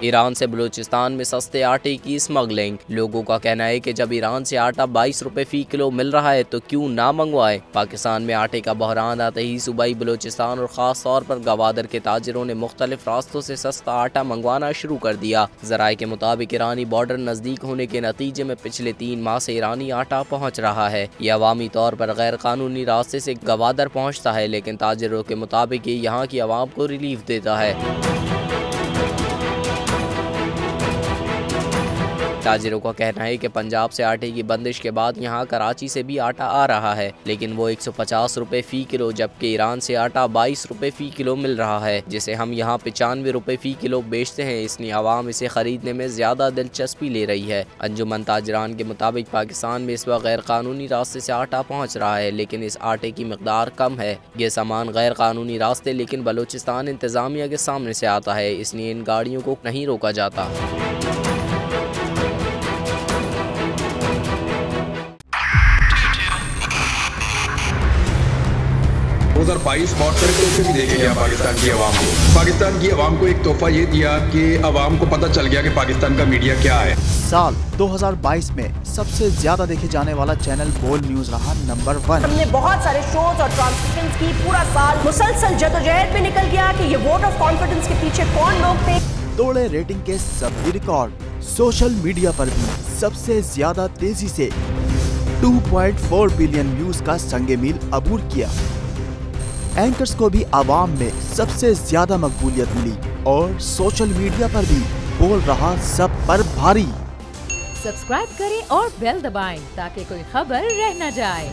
Iran से बलूचिस्तान में सस्ते आटे की स्मगलिंग। लोगों का कहना है कि जब ईरान से आटा 22 रुपए फी किलो मिल रहा है तो क्यों ना मंगवाएं। पाकिस्तान में आटे का बहरान आते ही सूबाई बलूचिस्तान और खास तौर पर गवादर के ताजिरों ने मुख्तलिफ रास्तों से सस्ता आटा मंगवाना शुरू कर दिया। जराये के मुताबिक ईरानी बॉर्डर नजदीक होने के नतीजे में पिछले 3 माह से ईरानी आटा पहुँच रहा है। यह अवामी तौर पर गैर कानूनी रास्ते से गवादर पहुँचता है, लेकिन ताजिरों के मुताबिक ये यहाँ की आवाम को रिलीफ देता है। ताजिरों का कहना है कि पंजाब से आटे की बंदिश के बाद यहाँ कराची से भी आटा आ रहा है, लेकिन वो 150 रुपए फी किलो, जबकि ईरान से आटा 22 रुपए फी किलो मिल रहा है, जिसे हम यहाँ 95 रुपए फी किलो बेचते हैं। इसलिए आवाम इसे खरीदने में ज्यादा दिलचस्पी ले रही है। अंजुमन ताजरान के मुताबिक पाकिस्तान में इस वक्त गैर कानूनी रास्ते से आटा पहुँच रहा है, लेकिन इस आटे की मकदार कम है। ये सामान गैर कानूनी रास्ते लेकिन बलूचिस्तान इंतजामिया के सामने से आता है, इसलिए इन गाड़ियों को नहीं रोका जाता। 2022 बहुत सारे तोहफे भी देखे गया पाकिस्तान की आवाम को। पाकिस्तान की आवाम को एक तोहफा ये दिया कि आवाम को पता चल गया कि पाकिस्तान का मीडिया क्या है। साल 2022 में सबसे ज्यादा देखे जाने वाला चैनल बोल न्यूज रहा नंबर 1। हमने बहुत सारे शोज और ट्रांसमिशंस की, पूरा साल मुसलसल जदोजहद में निकल गया कि ये वोट ऑफ कॉन्फिडेंस के पीछे कौन लोग थे। तोड़े रेटिंग के सभी रिकॉर्ड। सोशल मीडिया पर भी सबसे ज्यादा तेजी से 2.4 बिलियन व्यूज का संगे मील अबूर किया। एंकर्स को भी आवाम में सबसे ज्यादा मकबूलियत मिली और सोशल मीडिया पर भी बोल रहा सब पर भारी। सब्सक्राइब करें और बेल दबाएं ताकि कोई खबर रह न जाए।